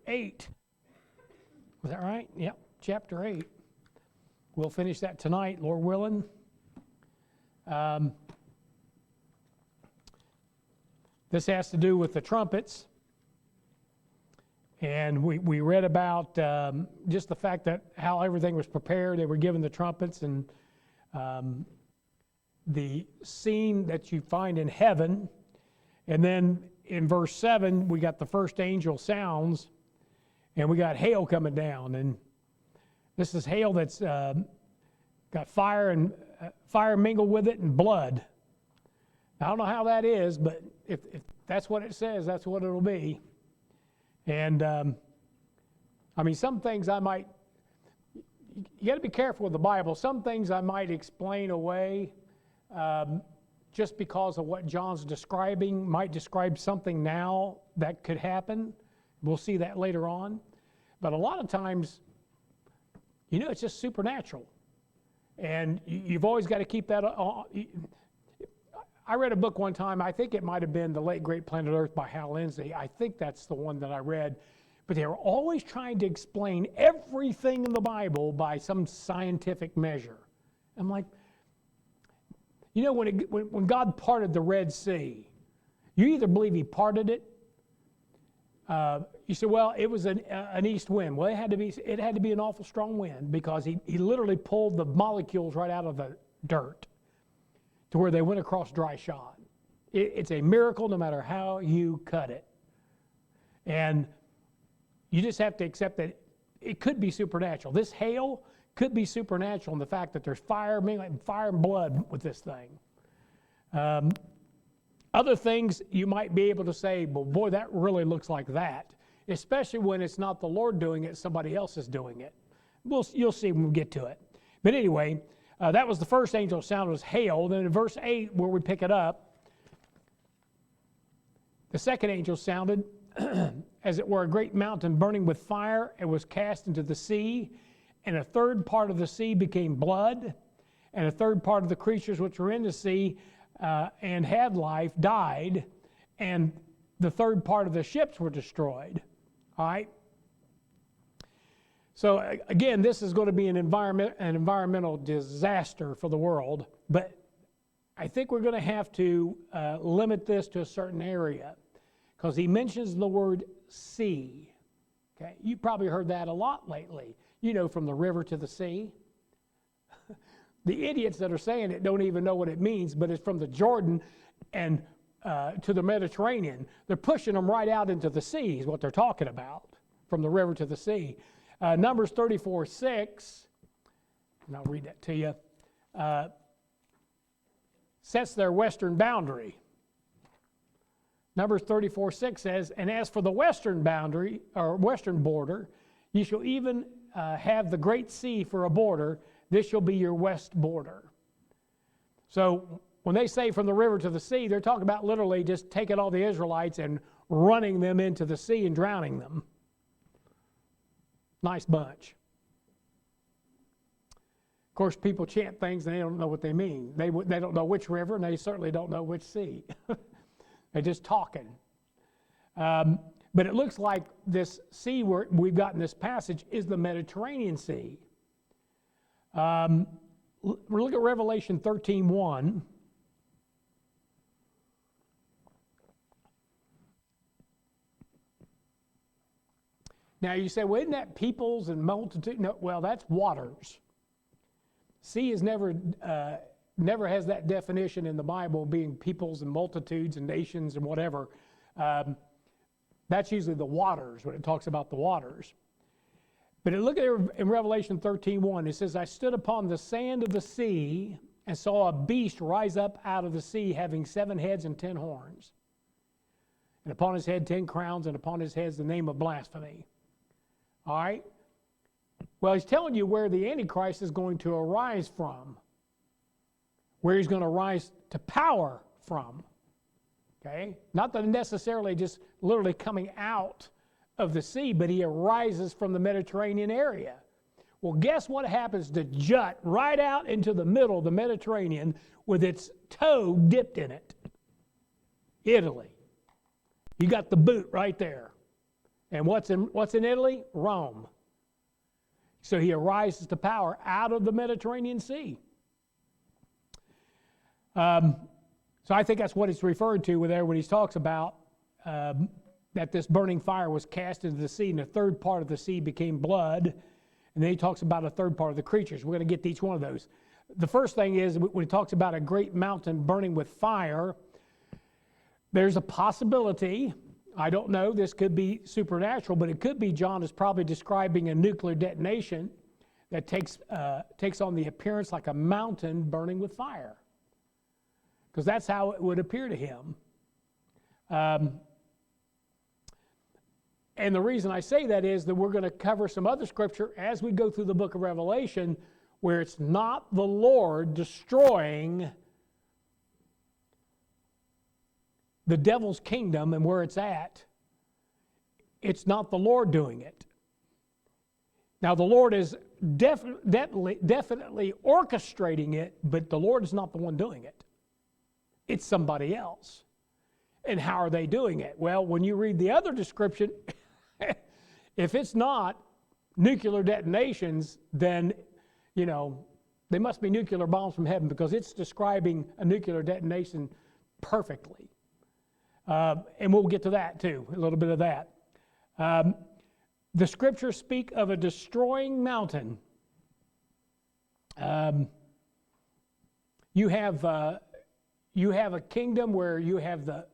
8. Was that right? Yep, chapter 8. We'll finish that tonight, Lord willing. This has to do with the trumpets. And we read about just the fact that how everything was prepared. They were given the trumpets, and the scene that you find in heaven. And then in verse 7, we got the first angel sounds, and we got hail coming down. And this is hail that's got fire and fire mingled with it and blood. I don't know how that is, but if that's what it says, that's what it'll be. And I mean, some things I might, you got to be careful with the Bible. Some things I might explain away just because of what John's describing, might describe something now that could happen. We'll see that later on. But a lot of times, you know, it's just supernatural. And you've always got to keep that on. I read a book one time, I think it might have been The Late Great Planet Earth by Hal Lindsey. I think that's the one that I read. But they were always trying to explain everything in the Bible by some scientific measure. I'm like, you know, when God parted the Red Sea, you either believe he parted it. You say, well, it was an east wind. Well, it had to be an awful strong wind, because he literally pulled the molecules right out of the dirt to where they went across dry shod. It's a miracle no matter how you cut it. And you just have to accept that it could be supernatural. This hail could be supernatural in the fact that there's fire and blood with this thing. Other things you might be able to say, well, boy, that really looks like that, especially when it's not the Lord doing it, somebody else is doing it. You'll see when we get to it. But anyway, that was the first angel sound, was hail. Then in verse 8, where we pick it up, the second angel sounded, as it were a great mountain burning with fire, and was cast into the sea. And a third part of the sea became blood, and a third part of the creatures which were in the sea and had life died, and the third part of the ships were destroyed. All right? So again, this is going to be an environmental disaster for the world, but I think we're going to have to limit this to a certain area, because he mentions the word sea. Okay? You probably heard that a lot lately. You know, from the river to the sea. The idiots that are saying it don't even know what it means, but it's from the Jordan and to the Mediterranean. They're pushing them right out into the sea is what they're talking about, from the river to the sea. Numbers 34:6, and I'll read that to you, sets their western boundary. Numbers 34:6 says, and as for the western boundary, or western border, ye shall even have the great sea for a border. This shall be your west border. So when they say from the river to the sea, they're talking about literally just taking all the Israelites and running them into the sea and drowning them. Nice bunch. Of course, people chant things and they don't know what they mean. They don't know which river, and they certainly don't know which sea. They're just talking. But it looks like this sea we've got in this passage is the Mediterranean Sea. Look at Revelation 13:1. Now you say, well, isn't that peoples and multitude? No, well, that's waters. Sea is never has that definition in the Bible, being peoples and multitudes and nations and whatever. That's usually the waters when it talks about the waters. But look at it in Revelation 13:1. It says, I stood upon the sand of the sea and saw a beast rise up out of the sea, having 7 heads and 10 horns. And upon his head 10 crowns, and upon his heads the name of blasphemy. All right? Well, he's telling you where the Antichrist is going to arise from. Where he's going to rise to power from. Okay? Not that necessarily just literally coming out of the sea, but he arises from the Mediterranean area. Well, guess what happens to jut right out into the middle of the Mediterranean with its toe dipped in it? Italy. You got the boot right there. And what's in Italy? Rome. So he arises to power out of the Mediterranean Sea. So I think that's what it's referred to there when he talks about that this burning fire was cast into the sea, and the third part of the sea became blood. And then he talks about a third part of the creatures. We're going to get to each one of those. The first thing is when he talks about a great mountain burning with fire, there's a possibility, I don't know, this could be supernatural, but it could be John is probably describing a nuclear detonation that takes on the appearance like a mountain burning with fire. Because that's how it would appear to him. And the reason I say that is that we're going to cover some other scripture as we go through the book of Revelation where it's not the Lord destroying the devil's kingdom and where it's at. It's not the Lord doing it. Now the Lord is definitely orchestrating it, but the Lord is not the one doing it. It's somebody else. And how are they doing it? Well, when you read the other description, if it's not nuclear detonations, then, they must be nuclear bombs from heaven because it's describing a nuclear detonation perfectly. And we'll get to that too, a little bit of that. The scriptures speak of a destroying mountain. You have a kingdom where you have the,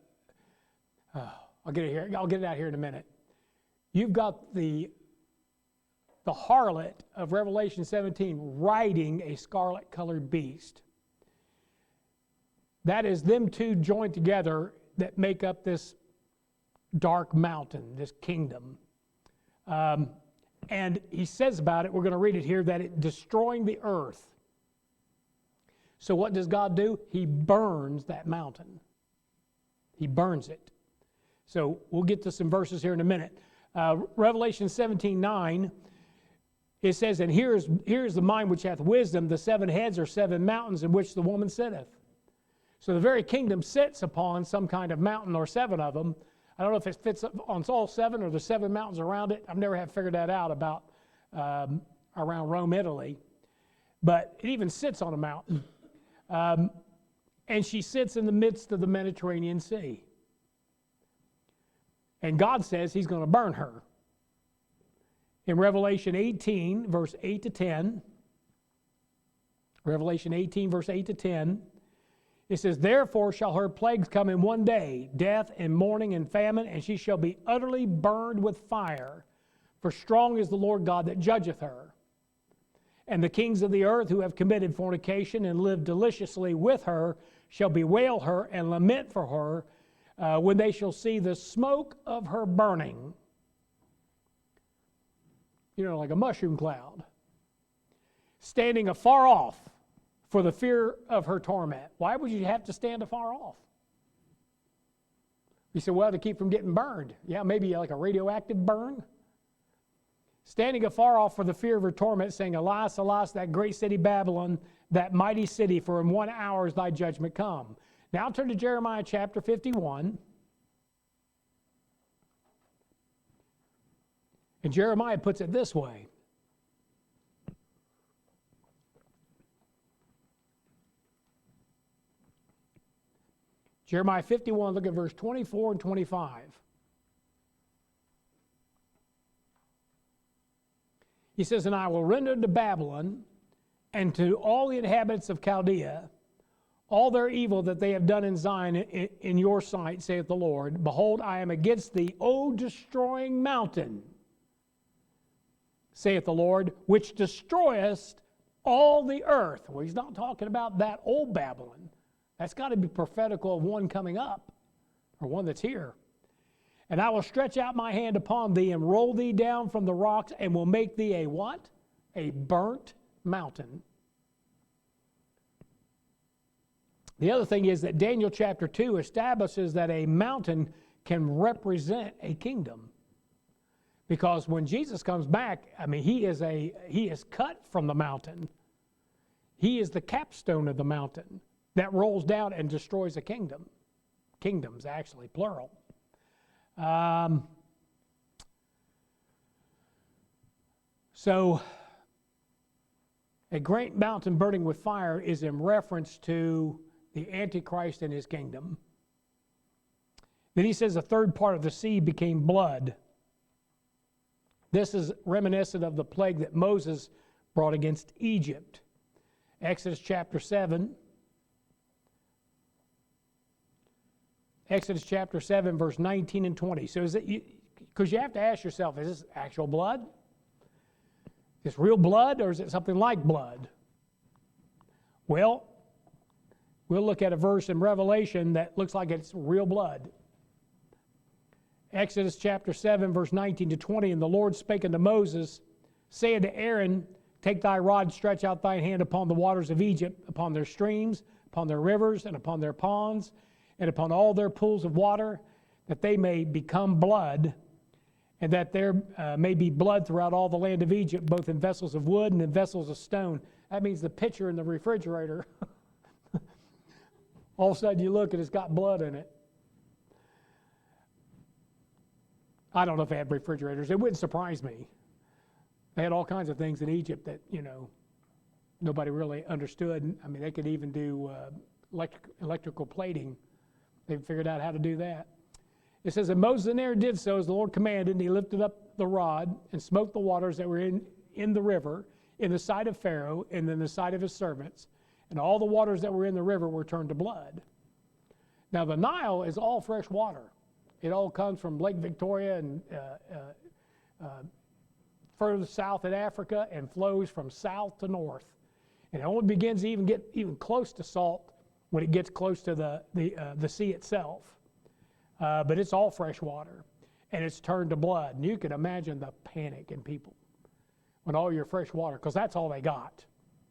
I'll get it out here in a minute. You've got the harlot of Revelation 17 riding a scarlet-colored beast. That is them two joined together that make up this dark mountain, this kingdom. And he says about it, we're going to read it here, that it's destroying the earth. So what does God do? He burns that mountain. He burns it. So we'll get to some verses here in a minute. Revelation 17:9, it says, and here is the mind which hath wisdom. The 7 heads are 7 mountains in which the woman sitteth. So the very kingdom sits upon some kind of mountain or 7 of them. I don't know if it fits on all 7 or the 7 mountains around it. I've never have figured that out about around Rome, Italy. But it even sits on a mountain. And she sits in the midst of the Mediterranean Sea. And God says he's going to burn her. In Revelation 18, verse 8 to 10, Revelation 18, verse 8 to 10, it says, therefore shall her plagues come in one day, death and mourning and famine, and she shall be utterly burned with fire. For strong is the Lord God that judgeth her. And the kings of the earth who have committed fornication and lived deliciously with her shall bewail her and lament for her when they shall see the smoke of her burning. Like a mushroom cloud. Standing afar off for the fear of her torment. Why would you have to stand afar off? You say, well, to keep from getting burned. Yeah, maybe like a radioactive burn. Standing afar off for the fear of her torment, saying, alas, alas, that great city Babylon, that mighty city, for in 1 hour is thy judgment come. Now turn to Jeremiah chapter 51. And Jeremiah puts it this way. Jeremiah 51, look at verse 24 and 25. He says, and I will render to Babylon and to all the inhabitants of Chaldea all their evil that they have done in Zion in your sight, saith the Lord. Behold, I am against thee, O destroying mountain, saith the Lord, which destroyest all the earth. Well, he's not talking about that old Babylon. That's got to be prophetical of one coming up, or one that's here. And I will stretch out my hand upon thee and roll thee down from the rocks and will make thee a what? A burnt mountain. The other thing is that Daniel chapter 2 establishes that a mountain can represent a kingdom. Because when Jesus comes back, he is cut from the mountain. He is the capstone of the mountain that rolls down and destroys a kingdom. Kingdoms, actually, plural. So a great mountain burning with fire is in reference to the Antichrist and his kingdom. Then he says a third part of the sea became blood. This is reminiscent of the plague that Moses brought against Egypt. Exodus chapter 7. Exodus chapter 7, verse 19 and 20. So is it, because you have to ask yourself, is this actual blood? Is this real blood, or is it something like blood? Well, we'll look at a verse in Revelation that looks like it's real blood. Exodus chapter 7, verse 19 to 20, and the Lord spake unto Moses, saying to Aaron, take thy rod, stretch out thine hand upon the waters of Egypt, upon their streams, upon their rivers, and upon their ponds, and upon all their pools of water, that they may become blood, and that there may be blood throughout all the land of Egypt, both in vessels of wood and in vessels of stone. That means the pitcher in the refrigerator. All of a sudden you look and it's got blood in it. I don't know if they had refrigerators. It wouldn't surprise me. They had all kinds of things in Egypt that, nobody really understood. I mean, they could even do electrical plating. They figured out how to do that. It says, and Moses and Aaron did so as the Lord commanded, and he lifted up the rod and smote the waters that were in the river, in the sight of Pharaoh, and in the sight of his servants. And all the waters that were in the river were turned to blood. Now the Nile is all fresh water. It all comes from Lake Victoria and further south in Africa and flows from south to north. And it only begins to get even close to salt when it gets close to the sea itself. But it's all fresh water, and it's turned to blood. And you can imagine the panic in people when all your fresh water, because that's all they got.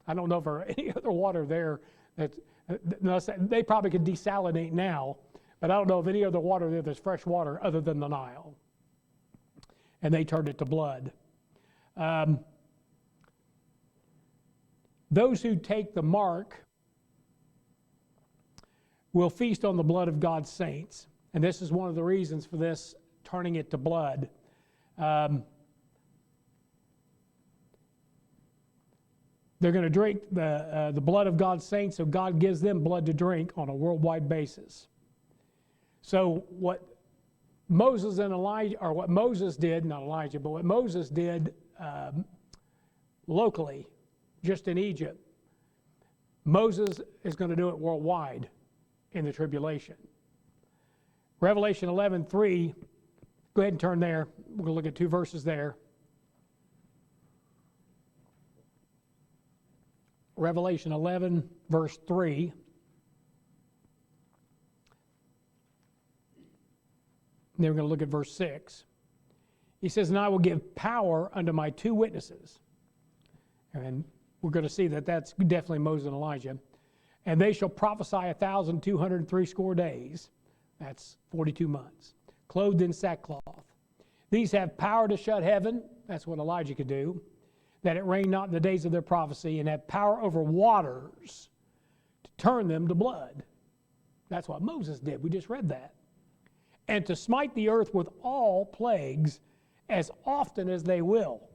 I don't know if there any other water there they probably could desalinate now, but I don't know of any other water there that's fresh water other than the Nile. And they turned it to blood. Those who take the mark will feast on the blood of God's saints. And this is one of the reasons for this, turning it to blood. They're going to drink the blood of God's saints, so God gives them blood to drink on a worldwide basis. So what Moses and Elijah, or what Moses did, not Elijah, but what Moses did locally, just in Egypt, Moses is going to do it worldwide in the tribulation. Revelation 11:3, go ahead and turn there. We're going to look at two verses there. Revelation 11, verse 3. And then we're going to look at verse 6. He says, and I will give power unto my two witnesses. And we're going to see that that's definitely Moses and Elijah. And they shall prophesy 1,260 days. That's 42 months. Clothed in sackcloth. These have power to shut heaven. That's what Elijah could do. That it rain not in the days of their prophecy, and have power over waters to turn them to blood. That's what Moses did. We just read that. And to smite the earth with all plagues as often as they will.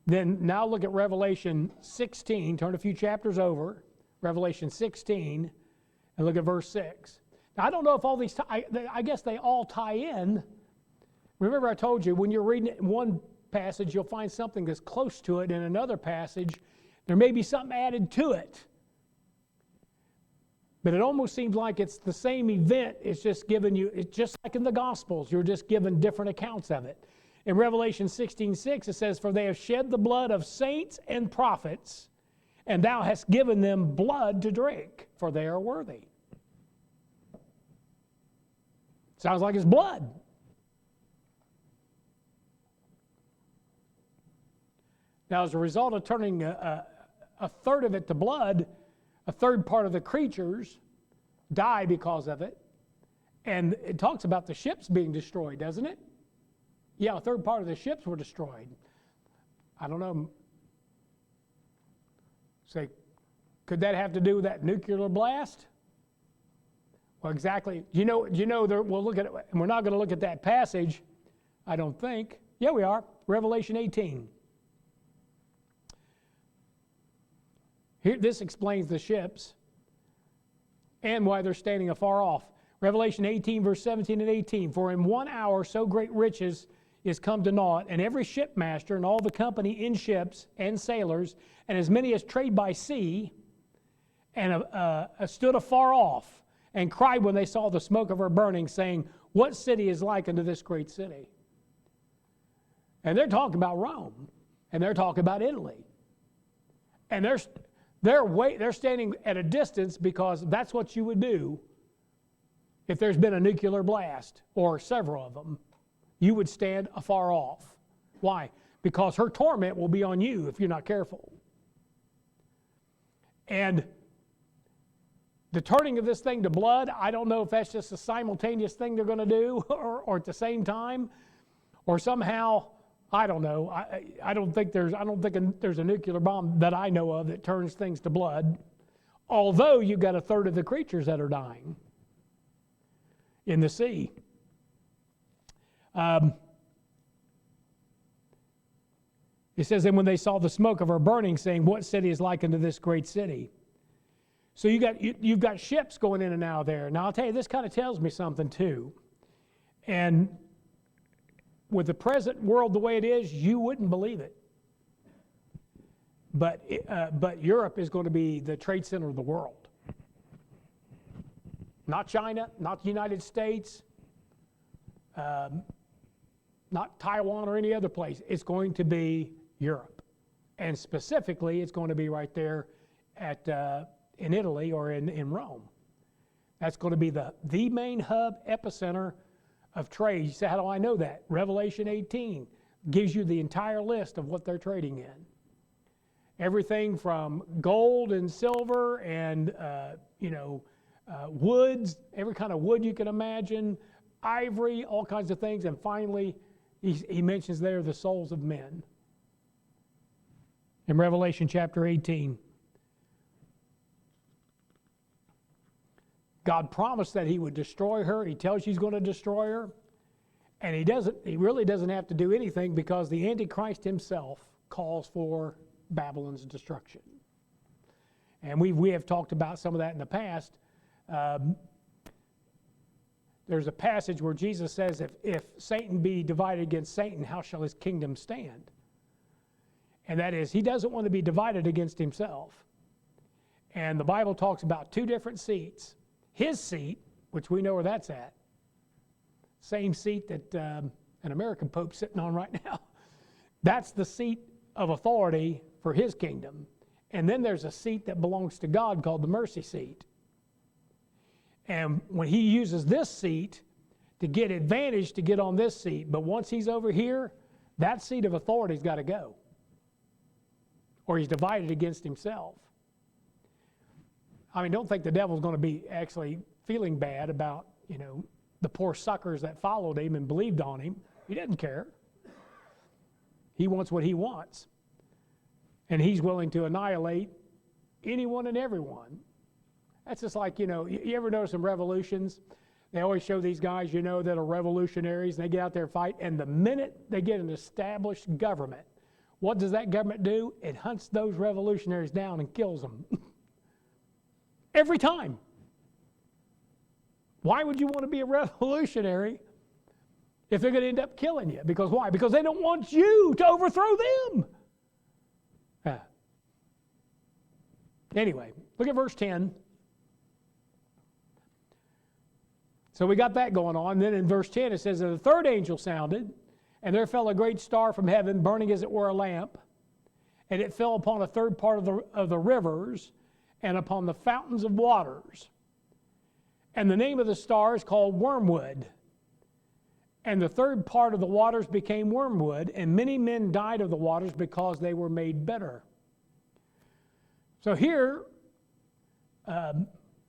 Then now look at Revelation 16. Turn a few chapters over. Revelation 16. And look at verse 6. Now, I don't know if all these, I guess they all tie in. Remember I told you, when you're reading it in one passage, you'll find something that's close to it. In another passage, there may be something added to it. But it almost seems like it's the same event. It's just given you, it's just like in the Gospels. You're just given different accounts of it. In Revelation 16:6, it says, for they have shed the blood of saints and prophets, and thou hast given them blood to drink, for they are worthy. Sounds like it's blood. Now, as a result of turning a third of it to blood, a third part of the creatures die because of it. And it talks about the ships being destroyed, doesn't it? Yeah, a third part of the ships were destroyed. I don't know. Say, could that have to do with that nuclear blast? Well, exactly. You know, we'll look at it, and we're not going to look at that passage, I don't think. Yeah, we are. Revelation 18. Here, this explains the ships and why they're standing afar off. Revelation 18, verse 17 and 18. For in 1 hour so great riches is come to naught, and every shipmaster and all the company in ships and sailors, and as many as trade by sea, and stood afar off, and cried when they saw the smoke of her burning, saying, what city is like unto this great city? And they're talking about Rome, and they're talking about Italy. And they're standing at a distance because that's what you would do if there's been a nuclear blast, or several of them. You would stand afar off. Why? Because her torment will be on you if you're not careful. And the turning of this thing to blood, I don't know if that's just a simultaneous thing they're going to do or at the same time, or somehow, I don't know. I don't think there's a nuclear bomb that I know of that turns things to blood. Although you've got a third of the creatures that are dying in the sea. It says, and when they saw the smoke of her burning, saying, what city is like unto this great city? So you've got ships going in and out there. Now I'll tell you, this kind of tells me something too. And with the present world the way it is, you wouldn't believe it. But Europe is going to be the trade center of the world. Not China, not the United States, not Taiwan or any other place. It's going to be Europe. And specifically, it's going to be right there in Italy or in Rome. That's going to be the main hub, epicenter of trade. You say, how do I know that? Revelation 18 gives you the entire list of what they're trading in. Everything from gold and silver and woods, every kind of wood you can imagine, ivory, all kinds of things. And finally, he mentions there the souls of men. In Revelation chapter 18, God promised that he would destroy her. He tells you he's going to destroy her. And he really doesn't have to do anything because the Antichrist himself calls for Babylon's destruction. And we have talked about some of that in the past. There's a passage where Jesus says, if Satan be divided against Satan, how shall his kingdom stand? And that is, he doesn't want to be divided against himself. And the Bible talks about two different seats. His seat, which we know where that's at, same seat that an American Pope's sitting on right now. That's the seat of authority for his kingdom. And then there's a seat that belongs to God called the mercy seat. And when he uses this seat to get advantage to get on this seat, but once he's over here, that seat of authority's got to go. Or he's divided against himself. I mean, don't think the devil's going to be actually feeling bad about, the poor suckers that followed him and believed on him. He doesn't care. He wants what he wants. And he's willing to annihilate anyone and everyone. That's just like, you ever notice in revolutions, they always show these guys, that are revolutionaries, and they get out there and fight, and the minute they get an established government, what does that government do? It hunts those revolutionaries down and kills them. Every time. Why would you want to be a revolutionary if they're going to end up killing you? Because why? Because they don't want you to overthrow them. Anyway, look at verse 10. So we got that going on. Then in verse 10 it says, and the third angel sounded, and there fell a great star from heaven, burning as it were a lamp, and it fell upon a third part of the rivers, and upon the fountains of waters. And the name of the star is called Wormwood. And the third part of the waters became wormwood, and many men died of the waters because they were made bitter. So here,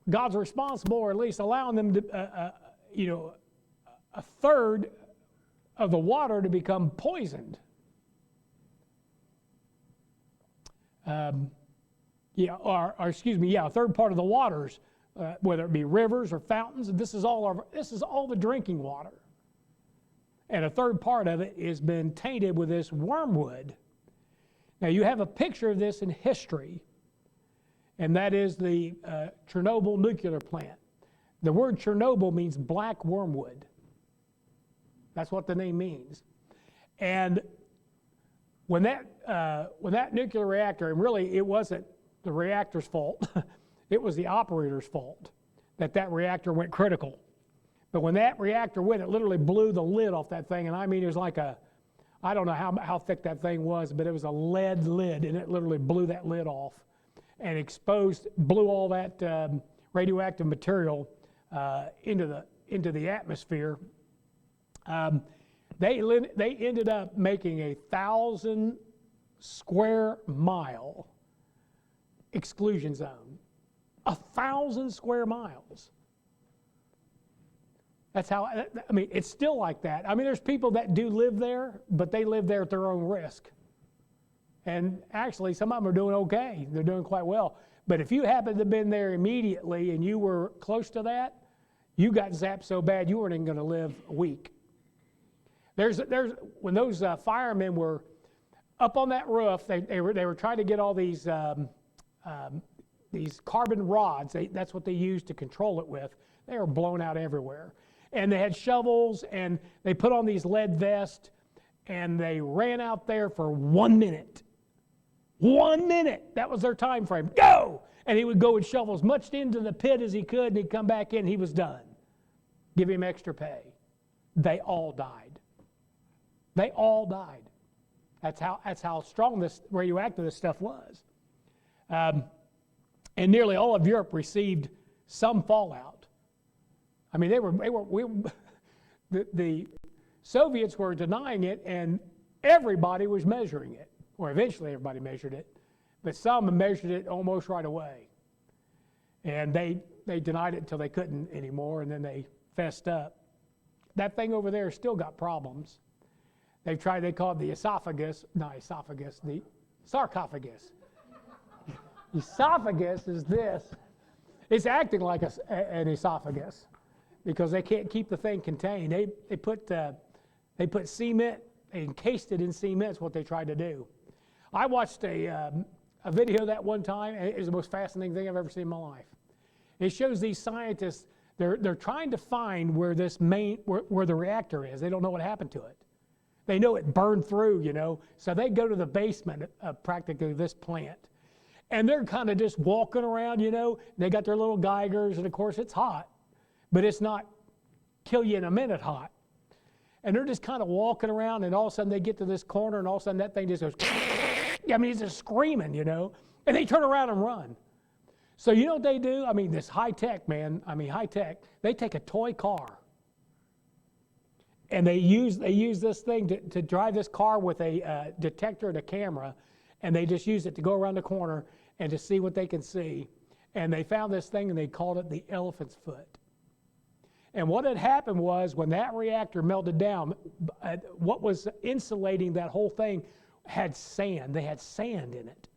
God's responsible, or at least allowing them to, a third of the water to become poisoned. A third part of the waters, whether it be rivers or fountains. This is all the drinking water. and a third part of it has been tainted with this wormwood. Now, you have a picture of this in history, and that is the Chernobyl nuclear plant. The word Chernobyl means black wormwood. That's what the name means. And when that nuclear reactor, and really it wasn't the reactor's fault, it was the operator's fault that reactor went critical. But when that reactor went, it literally blew the lid off that thing. And I mean, it was like I don't know how thick that thing was, but it was a lead lid, and it literally blew that lid off and blew all that radioactive material into the atmosphere. They ended up making 1,000 square mile exclusion zone. 1,000 square miles. That's how, I mean, it's still like that. I mean, there's people that do live there, but they live there at their own risk. And actually, some of them are doing okay. They're doing quite well. But if you happen to have been there immediately and you were close to that, you got zapped so bad you weren't even going to live a week. When those firemen were up on that roof, they were trying to get all these carbon rods. That's what they used to control it with. They were blown out everywhere. And they had shovels, and they put on these lead vests, and they ran out there for 1 minute. 1 minute. That was their time frame. Go! And he would go and shovel as much into the pit as he could, and he'd come back in, and he was done. Give him extra pay. They all died. They all died. That's how strong this radioactive this stuff was. And nearly all of Europe received some fallout. I mean, the Soviets were denying it, and everybody was measuring it. Or eventually everybody measured it, but some measured it almost right away. And they denied it until they couldn't anymore, and then they fessed up. That thing over there still got problems. They call it the esophagus, the sarcophagus. Esophagus is this. It's acting like an esophagus because they can't keep the thing contained. They put cement, they encased it in cement. That's what they tried to do. I watched a video of that one time, and it was the most fascinating thing I've ever seen in my life. It shows these scientists, they're trying to find where where the reactor is. They don't know what happened to it. They know it burned through, so they go to the basement of practically this plant. And they're kind of just walking around, They got their little Geigers, and of course it's hot, but it's not kill you in a minute hot. And they're just kind of walking around, and all of a sudden they get to this corner, and all of a sudden that thing just goes, I mean, it's just screaming, and they turn around and run. So you know what they do? I mean, this high tech, man, high tech, they take a toy car, and they use this thing to drive this car with a detector and a camera, and they just use it to go around the corner and to see what they can see. And they found this thing, and they called it the elephant's foot. And what had happened was when that reactor melted down, what was insulating that whole thing had sand. They had sand in it.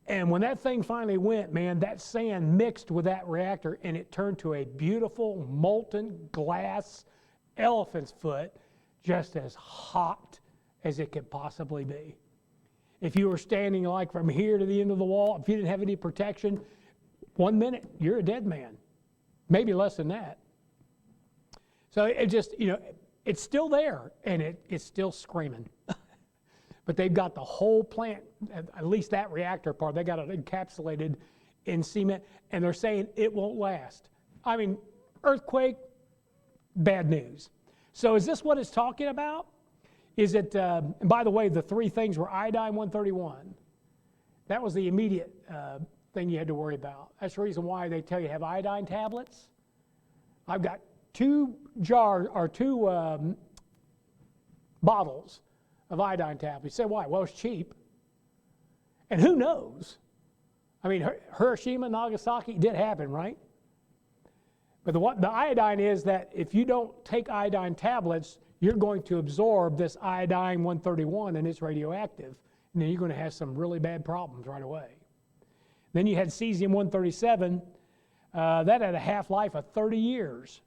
And when that thing finally went, man, that sand mixed with that reactor, and it turned to a beautiful molten glass elephant's foot, just as hot as it could possibly be. If you were standing like from here to the end of the wall, if you didn't have any protection, 1 minute, you're a dead man. Maybe less than that. So it just, it's still there, and it's still screaming. But they've got the whole plant, at least that reactor part, they got it encapsulated in cement, and they're saying it won't last. I mean, earthquake, bad news. So is this what it's talking about? Is it, and by the way, the three things were iodine-131. That was the immediate thing you had to worry about. That's the reason why they tell you have iodine tablets. I've got two bottles of iodine tablets. You say, why? Well, it's cheap. And who knows? I mean, Hiroshima, Nagasaki did happen, right? But the iodine is that if you don't take iodine tablets, you're going to absorb this iodine-131, and it's radioactive. And then you're going to have some really bad problems right away. Then you had cesium-137. That had a half-life of 30 years.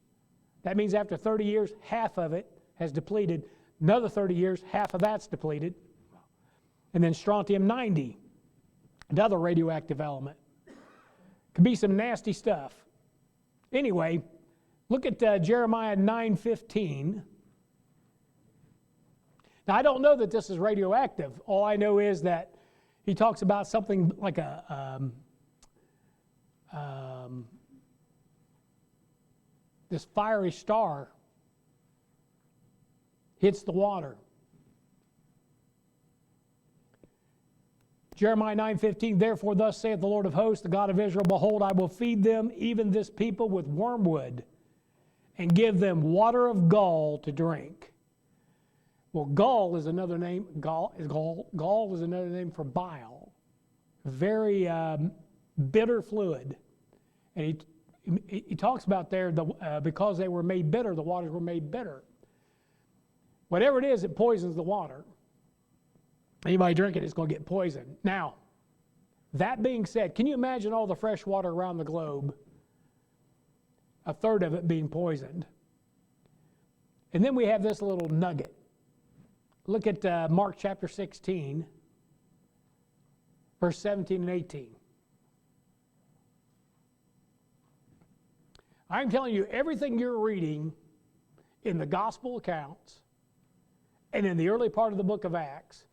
That means after 30 years, half of it has depleted. Another 30 years, half of that's depleted. And then strontium-90, another radioactive element. Could be some nasty stuff. Anyway, look at Jeremiah 9:15. Now, I don't know that this is radioactive. All I know is that he talks about something like this fiery star hits the water. Jeremiah 9:15, therefore thus saith the Lord of hosts, the God of Israel, behold, I will feed them, even this people, with wormwood, and give them water of gall to drink. Well, gall is another name. Gall is another name for bile. Very bitter fluid. And he talks about there, because they were made bitter, the waters were made bitter. Whatever it is, it poisons the water. Anybody drink it, it's going to get poisoned. Now, that being said, can you imagine all the fresh water around the globe? A third of it being poisoned. And then we have this little nugget. Look at Mark chapter 16, verse 17 and 18. I'm telling you, everything you're reading in the gospel accounts and in the early part of the book of Acts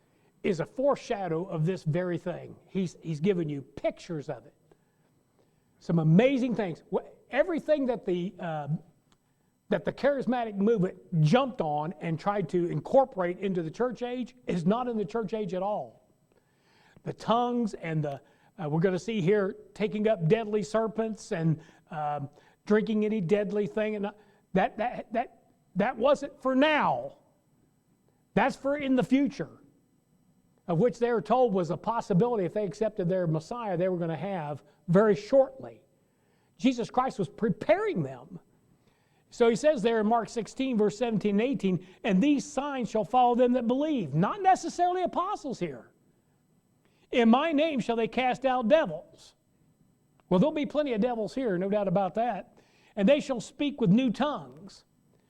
is a foreshadow of this very thing. He's given you pictures of it. Some amazing things. Everything that the charismatic movement jumped on and tried to incorporate into the church age is not in the church age at all. The tongues and we're going to see here taking up deadly serpents and drinking any deadly thing, and that wasn't for now. That's for in the future, of which they were told was a possibility if they accepted their Messiah they were going to have very shortly. Jesus Christ was preparing them. So he says there in Mark 16, verse 17 and 18, and these signs shall follow them that believe. Not necessarily apostles here. In my name shall they cast out devils. Well, there'll be plenty of devils here, no doubt about that. And they shall speak with new tongues.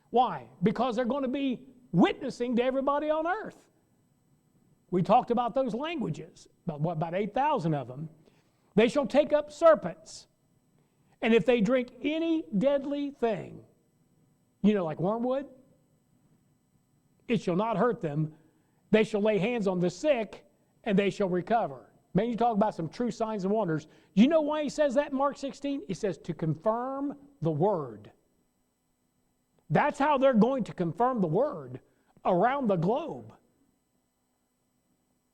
Why? Because they're going to be witnessing to everybody on earth. We talked about those languages, about 8,000 of them. They shall take up serpents. And if they drink any deadly thing, like wormwood, it shall not hurt them. They shall lay hands on the sick, and they shall recover. Man, you talk about some true signs and wonders. Do you know why he says that in Mark 16? He says to confirm the word. That's how they're going to confirm the word around the globe.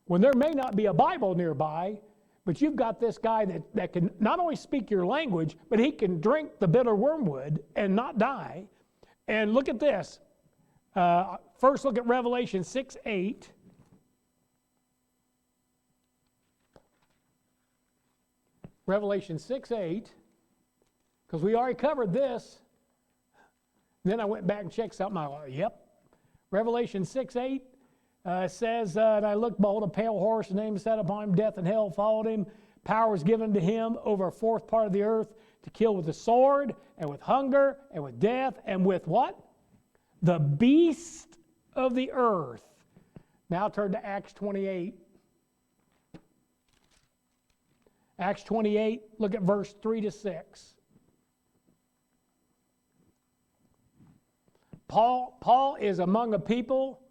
When there may not be a Bible nearby, but you've got this guy that can not only speak your language, but he can drink the wormwood and not die. And look at this. First look at Revelation 6:8. Revelation 6:8, because we already covered this. Then I went back and checked something. I went, yep. Revelation 6:8 says, and I looked, behold, a pale horse, his name sat upon him, death and hell followed him. Power was given to him over a fourth part of the earth to kill with the sword, and with hunger, and with death, and with what? The beast of the earth. Now turn to Acts 28. Acts 28, look at verse 3 to 6. Paul is among a people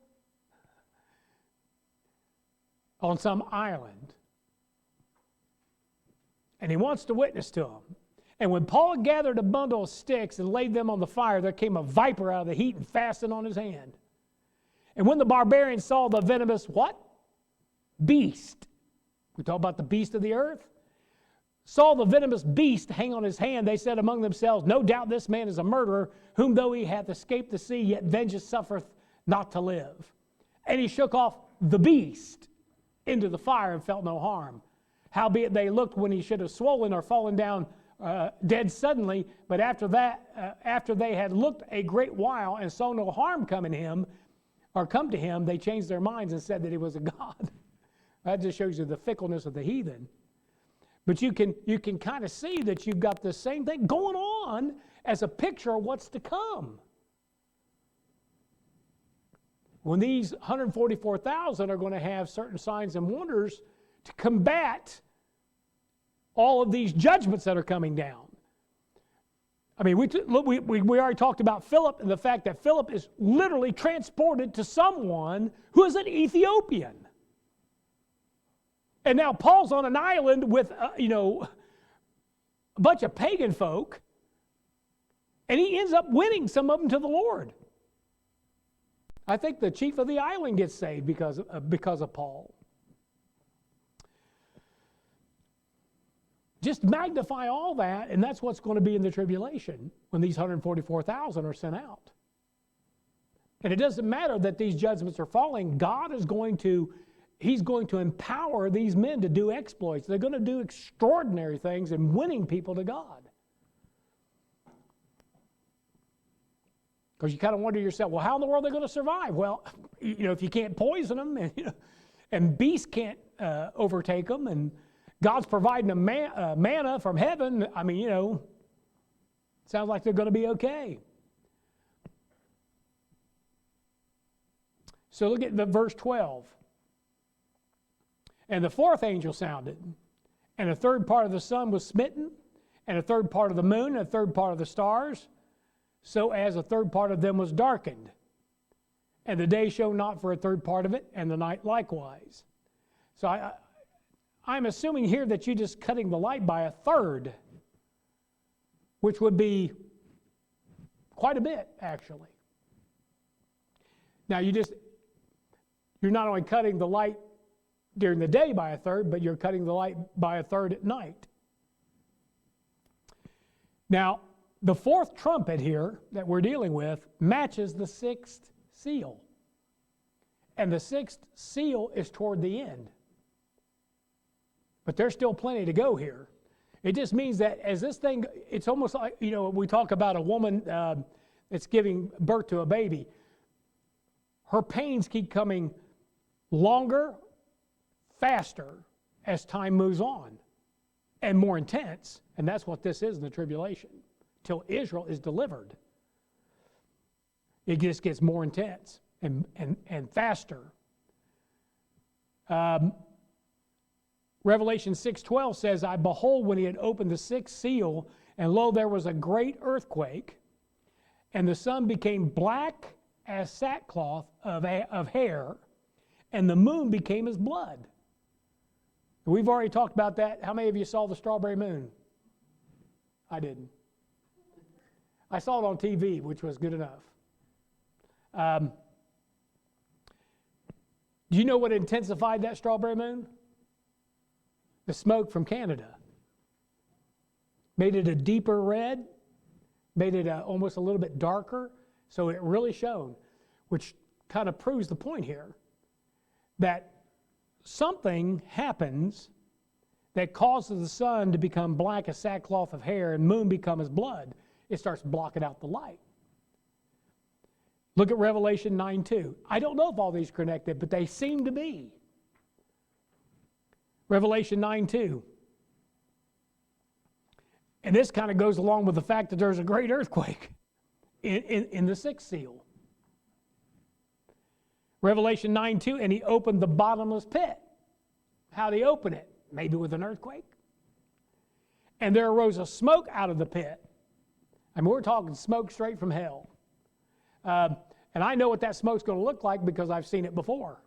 on some island. And he wants to witness to them. And when Paul gathered a bundle of sticks and laid them on the fire, there came a viper out of the heat and fastened on his hand. And when the barbarians saw the venomous what? Beast. We talk about the beast of the earth. Saw the venomous beast hang on his hand, they said among themselves, no doubt this man is a murderer, whom though he hath escaped the sea, yet vengeance suffereth not to live. And he shook off the beast into the fire and felt no harm. Howbeit they looked when he should have swollen or fallen down dead suddenly, but after they had looked a great while and saw no harm come to him, they changed their minds and said that he was a god. That just shows you the fickleness of the heathen. But you can kind of see that you've got the same thing going on as a picture of what's to come. when these 144,000 are going to have certain signs and wonders to combat all of these judgments that are coming down. I mean, we already talked about Philip and the fact that Philip is literally transported to someone who is an Ethiopian. And now Paul's on an island with, a bunch of pagan folk, and he ends up winning some of them to the Lord. I think the chief of the island gets saved because of Paul. Just magnify all that, and that's what's going to be in the tribulation when these 144,000 are sent out. And it doesn't matter that these judgments are falling. God is going to, He's going to empower these men to do exploits. They're going to do extraordinary things in winning people to God. Because you kind of wonder yourself, well, how in the world are they going to survive? Well, if you can't poison them, and beasts can't overtake them, and God's providing a manna from heaven, sounds like they're going to be okay. So look at verse 12. And the fourth angel sounded, and a third part of the sun was smitten, and a third part of the moon, and a third part of the stars, so as a third part of them was darkened. And the day shone not for a third part of it, and the night likewise. So I'm assuming here that you're just cutting the light by a third, which would be quite a bit, actually. Now, you're not only cutting the light during the day by a third, but you're cutting the light by a third at night. Now, the fourth trumpet here that we're dealing with matches the sixth seal. And the sixth seal is toward the end. But there's still plenty to go here. It just means that as this thing, it's almost like, we talk about a woman that's giving birth to a baby. Her pains keep coming longer, faster as time moves on, and more intense. And that's what this is in the tribulation. Till Israel is delivered, it just gets more intense and faster. Revelation 6:12 says, I behold when he had opened the sixth seal, and lo, there was a great earthquake, and the sun became black as sackcloth of hair, and the moon became as blood. We've already talked about that. How many of you saw the strawberry moon? I didn't. I saw it on TV, which was good enough. Do you know what intensified that strawberry moon? The smoke from Canada. Made it a deeper red, made it almost a little bit darker, so it really shone, which kind of proves the point here, that something happens that causes the sun to become black as sackcloth of hair and moon become as blood. It starts blocking out the light. Look at Revelation 9:2. I don't know if all these are connected, but they seem to be. Revelation 9:2. And this kind of goes along with the fact that there's a great earthquake in the sixth seal. Revelation 9:2, and he opened the bottomless pit. How'd he open it? Maybe with an earthquake. And there arose a smoke out of the pit. We're talking smoke straight from hell. And I know what that smoke's going to look like because I've seen it before.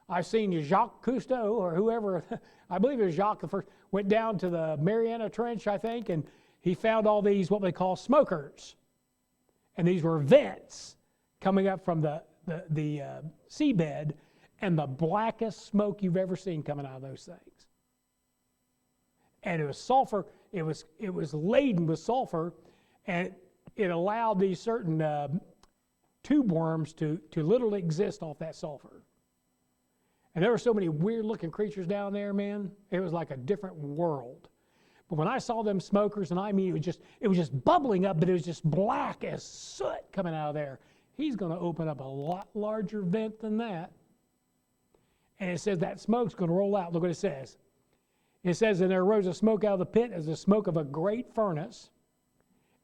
I've seen Jacques Cousteau or whoever, I believe it was Jacques the first, went down to the Mariana Trench, I think, and he found all these what they call smokers. And these were vents coming up from the seabed, and the blackest smoke you've ever seen coming out of those things. And it was sulfur, it was laden with sulfur, and it allowed these certain tube worms to literally exist off that sulfur. And there were so many weird-looking creatures down there, man. It was like a different world. But when I saw them smokers, and I mean, it was just bubbling up, but it was just black as soot coming out of there. He's going to open up a lot larger vent than that. And it says that smoke's going to roll out. Look what it says. It says, and there arose a smoke out of the pit as the smoke of a great furnace,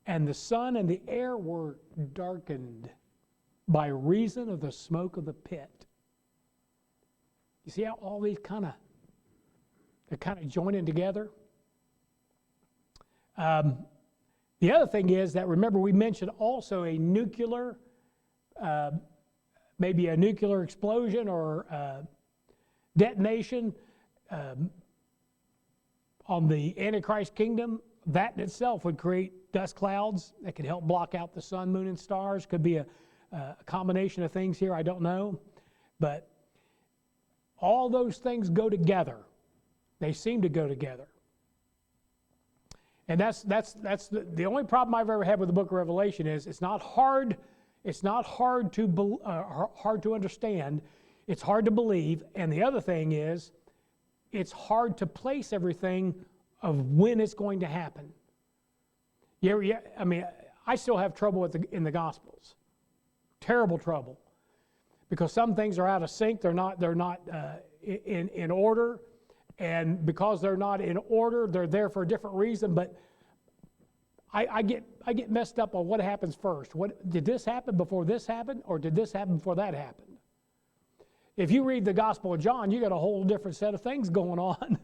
and the sun and the air were darkened by reason of the smoke of the pit. You see how all these they're kind of joining together? The other thing is that, remember, we mentioned also a nuclear, maybe a nuclear explosion or detonation on the Antichrist kingdom. That in itself would create dust clouds that could help block out the sun, moon, and stars. Could be a combination of things here, I don't know. But all those things go together. They seem to go together. And that's the only problem I've ever had with the book of Revelation is it's not hard to understand. It's hard to believe. And the other thing is it's hard to place everything of when it's going to happen. I mean, I still have trouble in the Gospels. Terrible trouble. Because some things are out of sync. They're not in order. And because they're not in order, they're there for a different reason. But I get messed up on what happens first. What did this happen before this happened, or did this happen before that happened? If you read the Gospel of John, you got a whole different set of things going on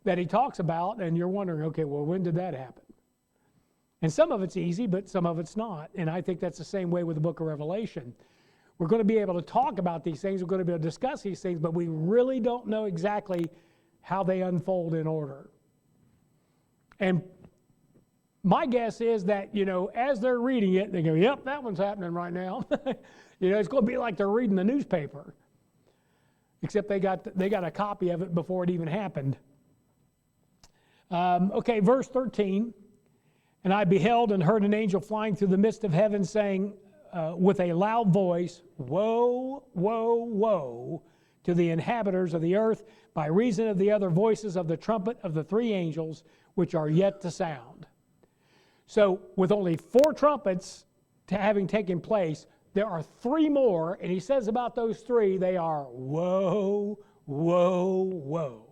that he talks about, and you're wondering, okay, well, when did that happen? And some of it's easy, but some of it's not. And I think that's the same way with the book of Revelation. We're going to be able to talk about these things, we're going to be able to discuss these things, but we really don't know exactly how they unfold in order. And my guess is that, as they're reading it, they go, yep, that one's happening right now. It's going to be like they're reading the newspaper. Except they got a copy of it before it even happened. Okay, verse 13. And I beheld and heard an angel flying through the midst of heaven, saying with a loud voice, Woe, woe, woe to the inhabitants of the earth, by reason of the other voices of the trumpet of the three angels, which are yet to sound. So, with only 4 trumpets having taken place, there are 3 more, and he says about those 3, they are woe, woe, woe.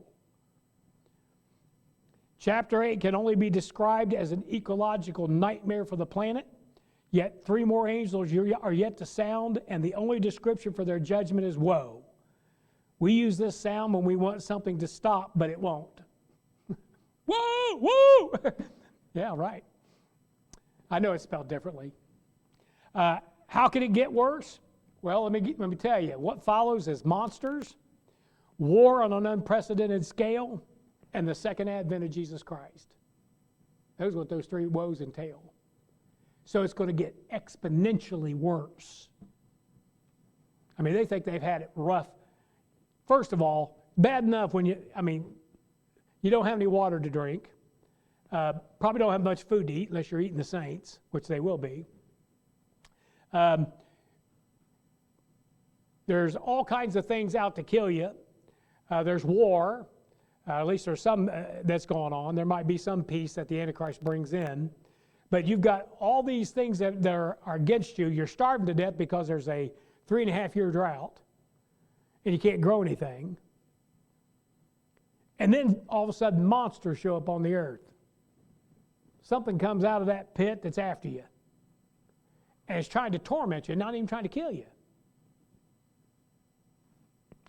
Chapter 8 can only be described as an ecological nightmare for the planet, yet 3 more angels are yet to sound, and the only description for their judgment is woe. We use this sound when we want something to stop, but it won't. Whoa, whoa! Yeah, right. I know it's spelled differently. How can it get worse? Well, let me tell you. What follows is monsters, war on an unprecedented scale, and the second advent of Jesus Christ. Those are what those 3 woes entail. So it's going to get exponentially worse. I mean, they think they've had it rough. First of all, bad enough when you don't have any water to drink. Probably don't have much food to eat unless you're eating the saints, which they will be. There's all kinds of things out to kill you. There's war. At least there's some that's going on. There might be some peace that the Antichrist brings in. But you've got all these things that are against you. You're starving to death because there's a 3.5-year drought and you can't grow anything. And then all of a sudden monsters show up on the earth. Something comes out of that pit that's after you. And it's trying to torment you, not even trying to kill you.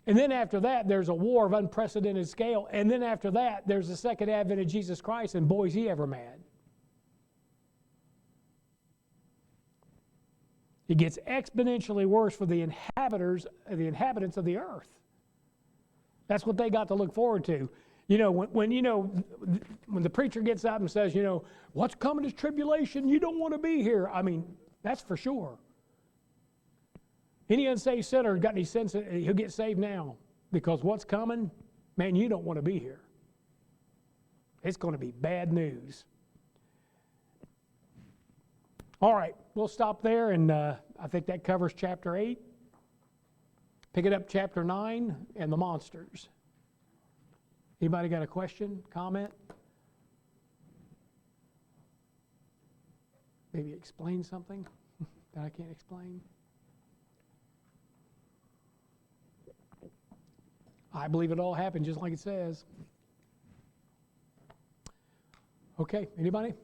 And then after that, there's a war of unprecedented scale. And then after that, there's the second advent of Jesus Christ, and boy, is he ever mad. It gets exponentially worse for the inhabitants of the earth. That's what they got to look forward to. When the preacher gets up and says, what's coming is tribulation, you don't want to be here. I mean, that's for sure. Any unsaved sinner got any sense, he'll get saved now. Because what's coming, man, you don't want to be here. It's going to be bad news. All right, we'll stop there, and I think that covers chapter 8. Pick it up chapter 9 and the monsters. Anybody got a question, comment? Maybe explain something that I can't explain? I believe it all happened just like it says. Okay, anybody?